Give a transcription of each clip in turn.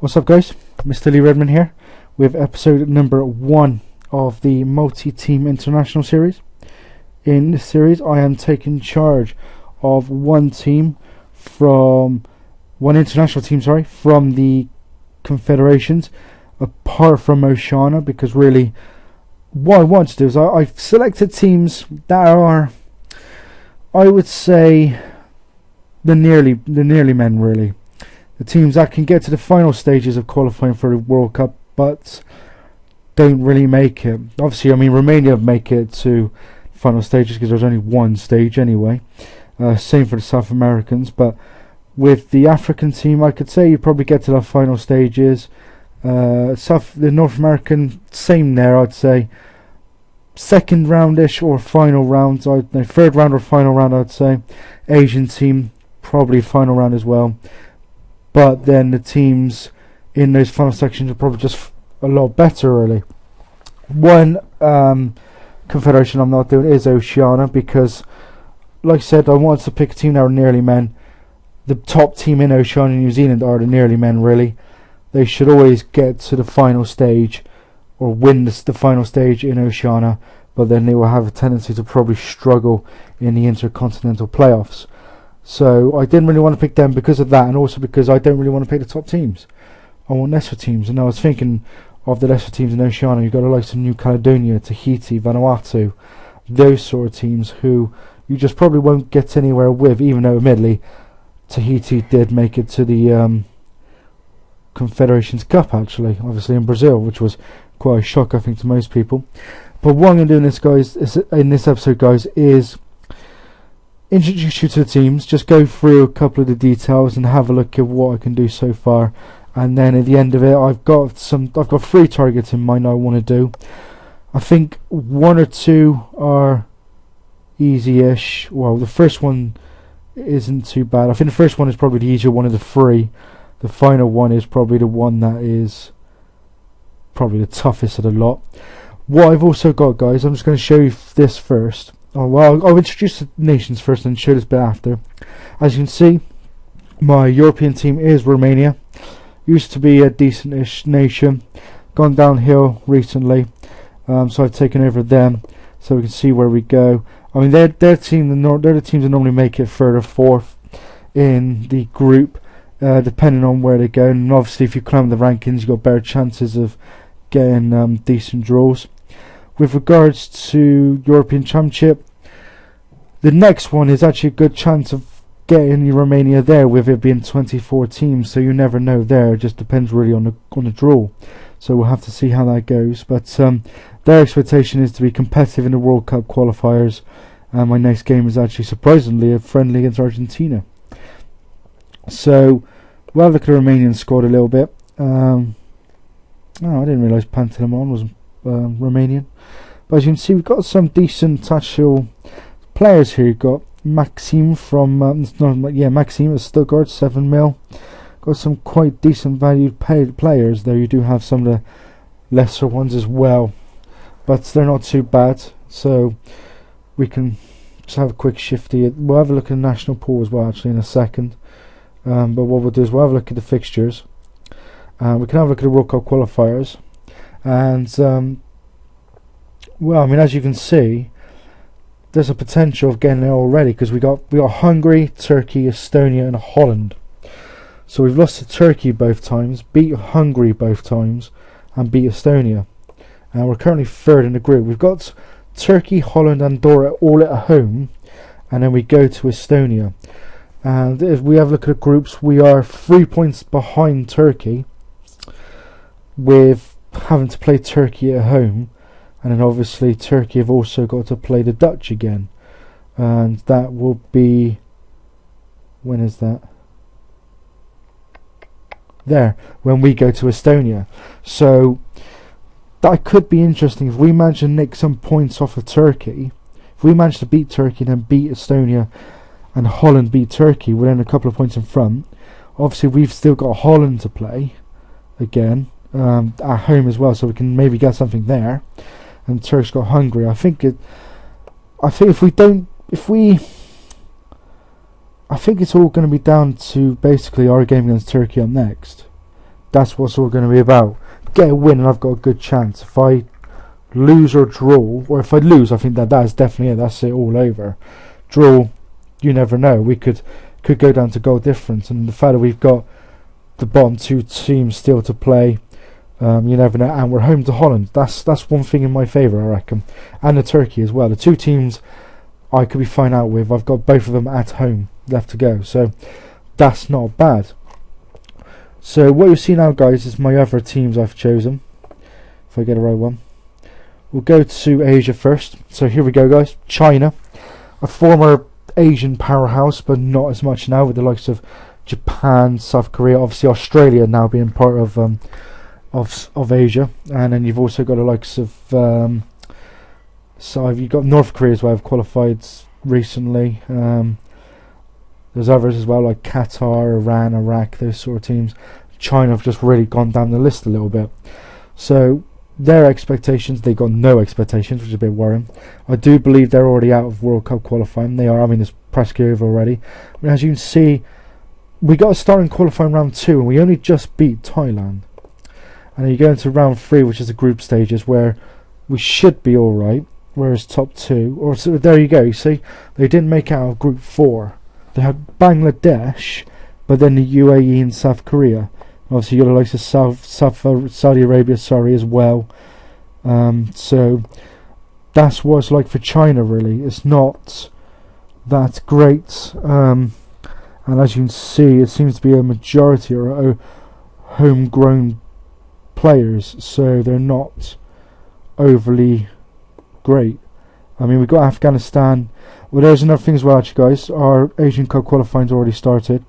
What's up, guys? Mr. Lee Redman here with episode number 1 of the multi-team international series. In this series I am taking charge of one international team from the Confederations, apart from Oceania, because really what I want to do is I've selected teams that are, I would say, the nearly men, really. The teams that can get to the final stages of qualifying for the World Cup but don't really make it. Obviously, I mean, Romania make it to final stages because there's only one stage anyway. Same for the South Americans, but with the African team, I could say you probably get to the final stages. The North American, same there, I'd say. Second roundish or final rounds, third round or final round, I'd say. Asian team, probably final round as well. But then the teams in those final sections are probably just a lot better, really. One confederation I'm not doing is Oceania, because, like I said, I wanted to pick a team that are nearly men. The top team in Oceania, New Zealand, are the nearly men, really. They should always get to the final stage or win the final stage in Oceania, but then they will have a tendency to probably struggle in the intercontinental playoffs. So I didn't really want to pick them because of that, and also because I don't really want to pick the top teams. I want lesser teams, and I was thinking of the lesser teams in Oceania. You've got the likes of New Caledonia, Tahiti, Vanuatu, those sort of teams who you just probably won't get anywhere with, even though admittedly Tahiti did make it to the Confederations Cup, actually, obviously in Brazil, which was quite a shock, I think, to most people. But what I'm going to do in this episode, guys, is introduce you to the teams, just go through a couple of the details and have a look at what I can do so far, and then at the end of it I've got 3 targets in mind I want to do. I think 1 or 2 are easy-ish. Well, the first one isn't too bad. I think the first one is probably the easier one of the 3. The final one is probably the one that is probably the toughest of the lot. What I've also got, guys, I'm just going to show you this first. I'll introduce the nations first and show this bit after. As you can see, my European team is Romania. Used to be a decent-ish nation, gone downhill recently, so I've taken over them so we can see where we go. I mean, they're the teams that normally make it 3rd or 4th in the group, depending on where they go. And obviously, if you climb the rankings, you've got better chances of getting decent draws. With regards to European Championship, the next one is actually a good chance of getting Romania there, with it being 24 teams, so you never know there. It just depends really on the draw. So we'll have to see how that goes. But their expectation is to be competitive in the World Cup qualifiers. And my next game is actually surprisingly a friendly against Argentina. So we'll have a look at the Romanian squad a little bit. I didn't realise Pantelimon was Romanian. But as you can see, we've got some decent actual players here. You've got Maxime from Maxime at Stuttgart, 7 mil. Got some quite decent valued players there. You do have some of the lesser ones as well, but they're not too bad. So we can just have a quick shifty. We'll have a look at the national pool as well, actually, in a second. But what we'll do is we'll have a look at the fixtures. We can have a look at the World Cup qualifiers, and well, I mean, as you can see, there's a potential of getting there already, because we got Hungary, Turkey, Estonia, and Holland. So we've lost to Turkey both times, beat Hungary both times, and beat Estonia. And we're currently 3rd in the group. We've got Turkey, Holland, and Andorra all at home, and then we go to Estonia. And if we have a look at the groups, we are 3 points behind Turkey, with having to play Turkey at home. And then obviously Turkey have also got to play the Dutch again, and that will be, when is that? There, when we go to Estonia. So that could be interesting if we manage to nick some points off of Turkey. If we manage to beat Turkey and then beat Estonia, and Holland beat Turkey, we're then a couple of points in front. Obviously we've still got Holland to play again at home as well, so we can maybe get something there. And Turks got Hungary. I think it's all going to be down to basically our game against Turkey up next. That's what's all going to be about. Get a win and I've got a good chance. If I lose or draw, or if I lose, I think that is definitely it. That's it, all over. Draw, you never know. We could go down to goal difference, and the fact that we've got the bottom two teams still to play, you never know. And we're home to Holland. That's one thing in my favour, I reckon, and the Turkey as well. The two teams I could be fine out with. I've got both of them at home left to go, so that's not bad. So what you see now, guys, is my other teams I've chosen. If I get the right one, we'll go to Asia first. So here we go, guys. China, a former Asian powerhouse, but not as much now, with the likes of Japan, South Korea, obviously Australia now being part of Asia, and then you've also got the likes of so you've got North Korea as well, have qualified recently. There's others as well, like Qatar, Iran, Iraq, those sort of teams. China have just really gone down the list a little bit. So their expectations, they got no expectations, which is a bit worrying. I do believe they're already out of World Cup qualifying. They are. I mean, it's practically over already. I mean, as you can see, we got a start in qualifying round 2, and we only just beat Thailand. And then you go into round 3, which is the group stages, where we should be all right. Whereas top 2, or so there you go. You see, they didn't make it out of group 4. They had Bangladesh, but then the UAE and South Korea. Obviously, you got the likes of Saudi Arabia, as well. So that's what it's like for China. Really, it's not that great. And as you can see, it seems to be a majority are homegrown players, so they're not overly great. I mean, we've got Afghanistan. Well, there's another thing as well, actually, guys. Our Asian Cup qualifying's already started.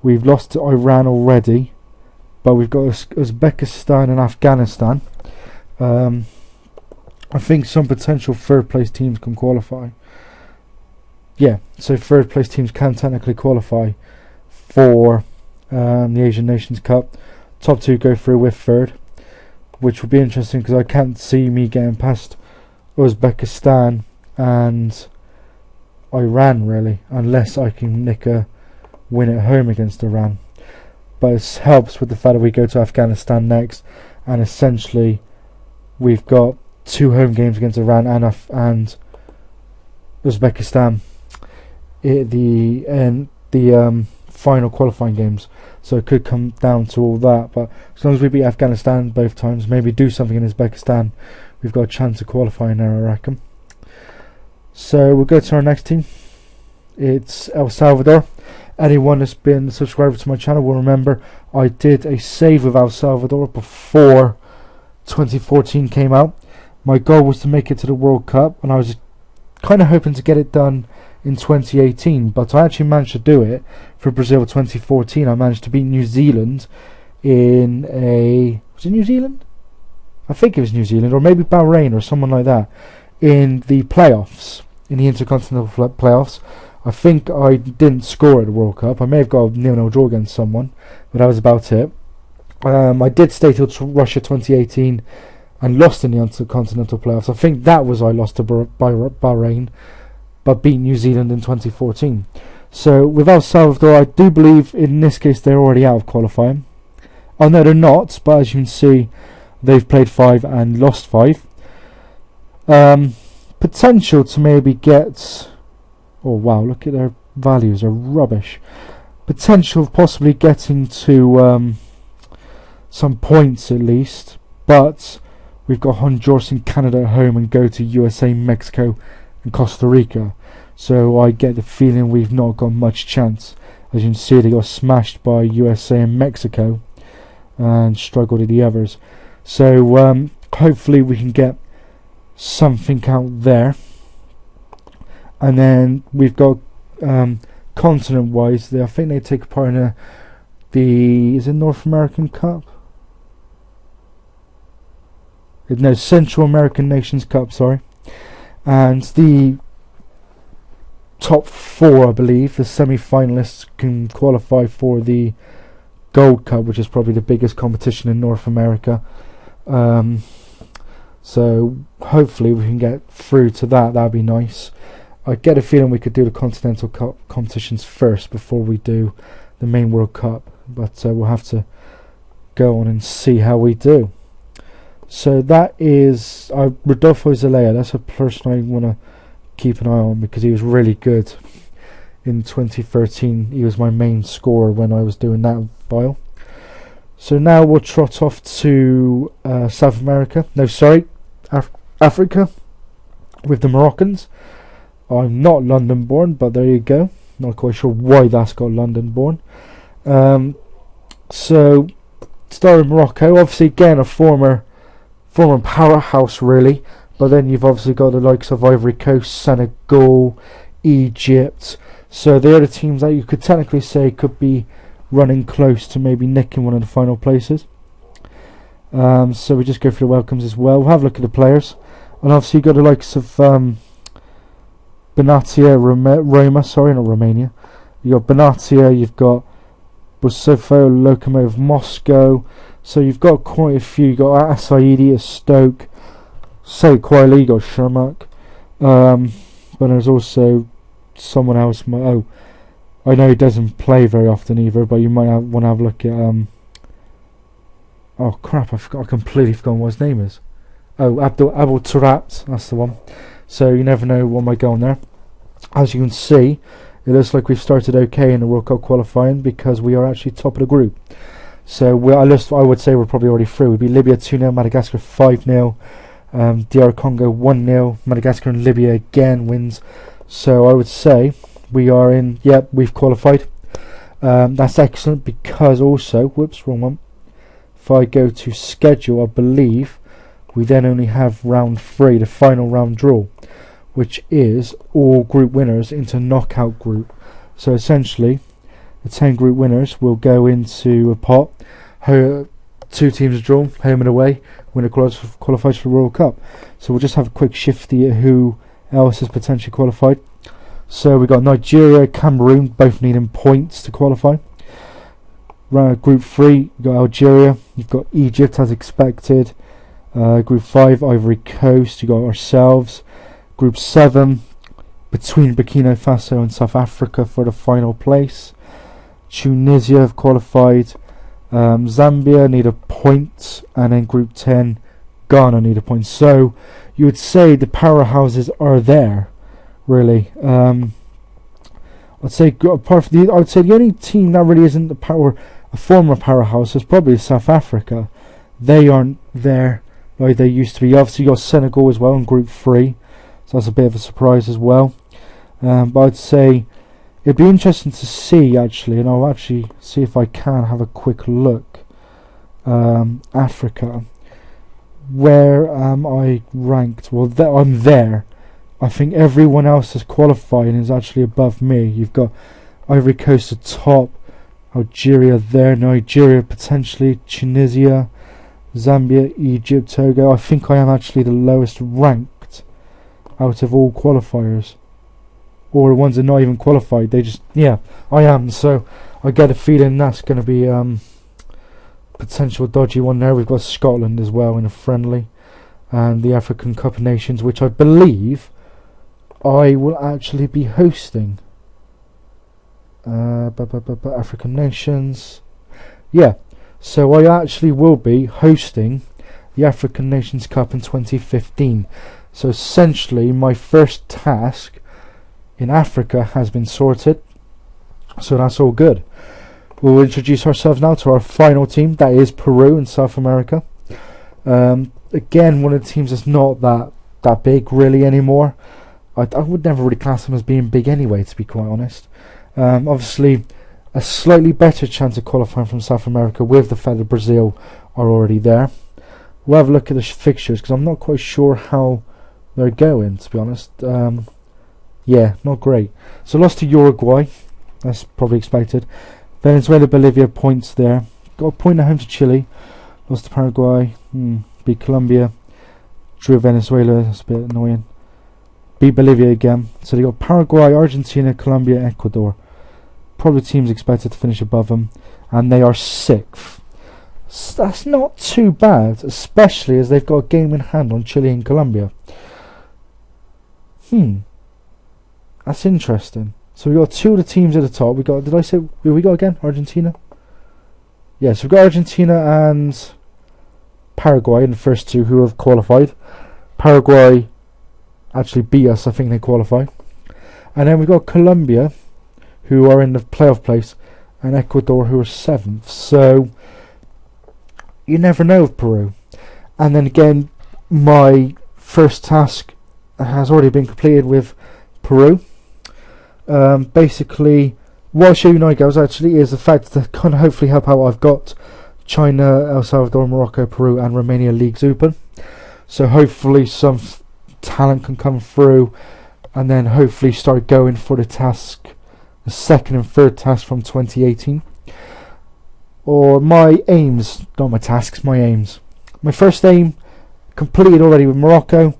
We've lost to Iran already, but we've got Uzbekistan and Afghanistan. I think some potential third place teams can qualify. Yeah, so third place teams can technically qualify for the Asian Nations Cup. Top 2 go through with third, which will be interesting because I can't see me getting past Uzbekistan and Iran really, unless I can nick a win at home against Iran. But it helps with the fact that we go to Afghanistan next, and essentially we've got 2 home games against Iran and Uzbekistan at the final qualifying games. So it could come down to all that, but as long as we beat Afghanistan both times, maybe do something in Uzbekistan, we've got a chance of qualifying there, I reckon. So we'll go to our next team. It's El Salvador. Anyone that's been a subscriber to my channel will remember I did a save with El Salvador before 2014 came out. My goal was to make it to the World Cup, and I was kind of hoping to get it done in 2018, but I actually managed to do it for Brazil 2014. I managed to beat New Zealand in was it New Zealand? I think it was New Zealand, or maybe Bahrain or someone like that, in the playoffs, in the intercontinental playoffs. I think I didn't score at the World Cup. I may have got a 0-0 draw against someone, but that was about it. I did stay till Russia 2018 and lost in the intercontinental playoffs. I think that was I lost to Bahrain, but beat New Zealand in 2014. So with El Salvador, I do believe in this case they're already out of qualifying. Oh no, they're not, but as you can see, they've played 5 and lost 5. Potential to maybe get... Oh wow, look at their values, they're rubbish. Potential of possibly getting to some points at least, but we've got Honduras and Canada at home and go to USA, Mexico and Costa Rica. So I get the feeling we've not got much chance. As you can see, they got smashed by USA and Mexico and struggled at the others. So hopefully we can get something out there. And then we've got continent wise, I think they take part in is it North American Cup? No, Central American Nations Cup, sorry. And the top 4, I believe, the semi-finalists can qualify for the Gold Cup, which is probably the biggest competition in North America. So hopefully we can get through to that. That'd be nice. I get a feeling we could do the Continental Cup competitions first before we do the main World Cup, but we'll have to go on and see how we do. So that is Rodolfo Zelaya. That's a person I want to keep an eye on because he was really good in 2013. He was my main scorer when I was doing that file. So now we'll trot off to South America. No, sorry, Africa with the Moroccans. I'm not London born, but there you go. Not quite sure why that's got London born. So start with Morocco. Obviously, again, a former powerhouse, really. But then you've obviously got the likes of Ivory Coast, Senegal, Egypt. So they're the teams that you could technically say could be running close to maybe nicking one of the final places. So we just go through the welcomes as well. We'll have a look at the players. And obviously you've got the likes of Benatia, Roma, sorry, not Romania. You've got Benatia, you've got Busofo, Lokomotiv Moscow. So you've got quite a few. You've got Asaidi at Stoke, Say Quayle, you've got Shermak. But there's also someone else. I know he doesn't play very often either, but you might want to have a look at. Oh crap! I completely forgot what his name is. Oh, Abdul Turabt, that's the one. So you never know what might go on there. As you can see, it looks like we've started okay in the World Cup qualifying because we are actually top of the group. So I would say we're probably already through. We'd be Libya 2-0, Madagascar 5-0, DR Congo 1-0, Madagascar and Libya again wins. So I would say we are in. Yep, we've qualified. That's excellent because also, whoops, wrong one. If I go to schedule, I believe we then only have round 3, the final round draw, which is all group winners into knockout group. So essentially, the 10 group winners will go into a pot. 2 teams are drawn, home and away. Winner qualifies for the World Cup. So we'll just have a quick shifty at who else is potentially qualified. So we've got Nigeria, Cameroon, both needing points to qualify. Group 3, you've got Algeria, you've got Egypt as expected. Group 5, Ivory Coast, you've got ourselves. Group 7, between Burkina Faso and South Africa for the final place. Tunisia have qualified. Zambia need a point, and then Group 10, Ghana need a point. So you would say the powerhouses are there, really. I'd say apart from I would say the only team that really isn't a former powerhouse is probably South Africa. They aren't there like they used to be. Obviously, you got Senegal as well in Group 3, so that's a bit of a surprise as well. But I'd say it'd be interesting to see actually, and I'll actually see if I can have a quick look. Africa, where am I ranked? Well, I'm there. I think everyone else that's qualifying is actually above me. You've got Ivory Coast at top, Algeria there, Nigeria potentially, Tunisia, Zambia, Egypt, Togo. I think I am actually the lowest ranked out of all qualifiers. Or the ones that are not even qualified. They just, yeah, I am. So I get a feeling that's going to be potential dodgy one there. We've got Scotland as well in a friendly. And the African Cup of Nations, which I believe I will actually be hosting. African Nations. Yeah. So I actually will be hosting the African Nations Cup in 2015. So essentially my first task in Africa has been sorted. So that's all good. We'll introduce ourselves now to our final team. That is Peru in South America. Again, one of the teams that's not that big really anymore. I would never really class them as being big anyway, to be quite honest. Obviously, a slightly better chance of qualifying from South America with the fact that Brazil are already there. We'll have a look at the fixtures because I'm not quite sure how they're going, to be honest. Yeah, not great. So lost to Uruguay. That's probably expected. Venezuela, Bolivia, points there. Got a point at home to Chile. Lost to Paraguay. Beat Colombia. Drew Venezuela. That's a bit annoying. Beat Bolivia again. So they got Paraguay, Argentina, Colombia, Ecuador. Probably teams expected to finish above them. And they are 6th. So that's not too bad, especially as they've got a game in hand on Chile and Colombia. That's interesting. So we got 2 of the teams at the top. We got, did I say who we got again? Argentina? Yeah, so we've got Argentina and Paraguay in the first two who have qualified. Paraguay actually beat us, I think they qualify. And then we've got Colombia, who are in the playoff place, and Ecuador, who are 7th. So you never know with Peru. And then again, my first task has already been completed with Peru. Basically, what I'll show you now, guys, actually is the fact that kind of hopefully help out. I've got China, El Salvador, Morocco, Peru, and Romania leagues open. So hopefully some talent can come through, and then hopefully start going for the task, the second and third task from 2018. Or my aims, not my tasks, my aims. My first aim completed already with Morocco,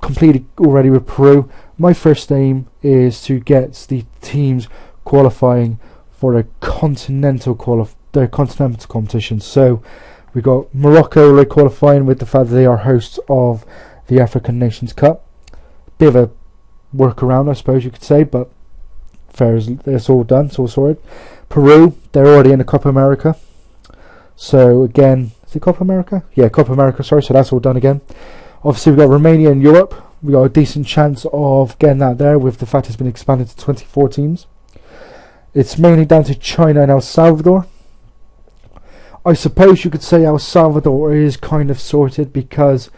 completed already with Peru. My first aim is to get the teams qualifying for the continental competition. So we got Morocco qualifying with the fact that they are hosts of the African Nations Cup. Bit of a workaround, I suppose you could say, but fair as it's all done, it's all sorted. Peru, they're already in the Copa America. So again, is it Copa America? Yeah, Copa America, sorry, so that's all done again. Obviously we've got Romania in Europe. We've got a decent chance of getting that there with the fact it's been expanded to 24 teams. It's mainly down to China and El Salvador. I suppose you could say El Salvador is kind of sorted because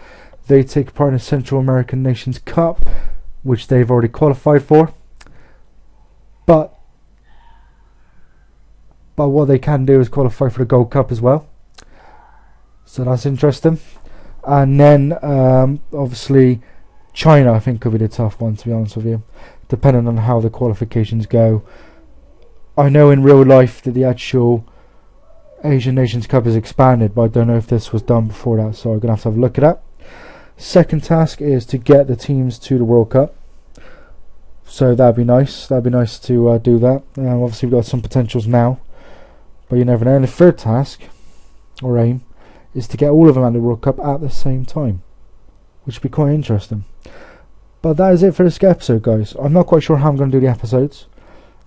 they take part in the Central American Nations Cup, which they've already qualified for. But what they can do is qualify for the Gold Cup as well. So that's interesting. And then obviously China, I think, could be the tough one, to be honest with you, depending on how the qualifications go. I know in real life that the actual Asian Nations Cup is expanded, but I don't know if this was done before that, so I'm going to have a look at that. Second task is to get the teams to the World Cup. So that'd be nice. That'd be nice to do that. Obviously we've got some potentials now, but you never know. And the third task, or aim, is to get all of them at the World Cup at the same time, which would be quite interesting. But that is it for this episode, guys. I'm not quite sure how I'm going to do the episodes.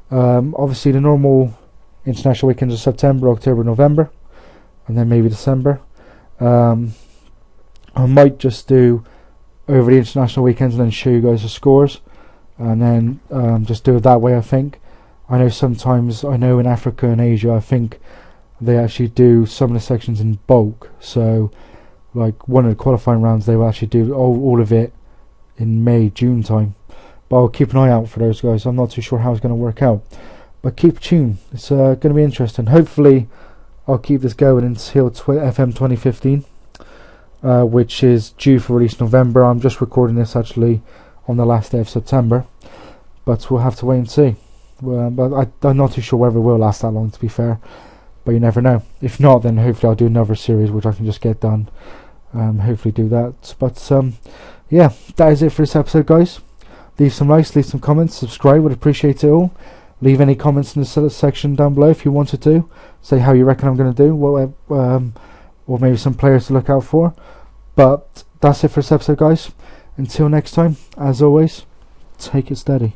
Obviously the normal international weekends are September, October, November, and then maybe December. I might just do over the international weekends and then show you guys the scores, and then just do it that way. I think I know sometimes, I know in Africa and Asia, I think they actually do some of the sections in bulk. So like one of the qualifying rounds, they will actually do all of it in May, June time. But I'll keep an eye out for those, guys. I'm not too sure how it's going to work out, but keep tuned. It's going to be interesting. Hopefully I'll keep this going until FM 2015, which is due for release November. I'm just recording this actually on the last day of September, but we'll have to wait and see. But I'm not too sure whether it will last that long, to be fair, but you never know. If not, then hopefully I'll do another series which I can just get done. Hopefully do that. But yeah, that is it for this episode, guys. Leave some likes, leave some comments, subscribe, would appreciate it all. Leave any comments in the section down below if you wanted to. Say how you reckon I'm going to do, or maybe some players to look out for. But that's it for this episode, guys. Until next time, as always, take it steady.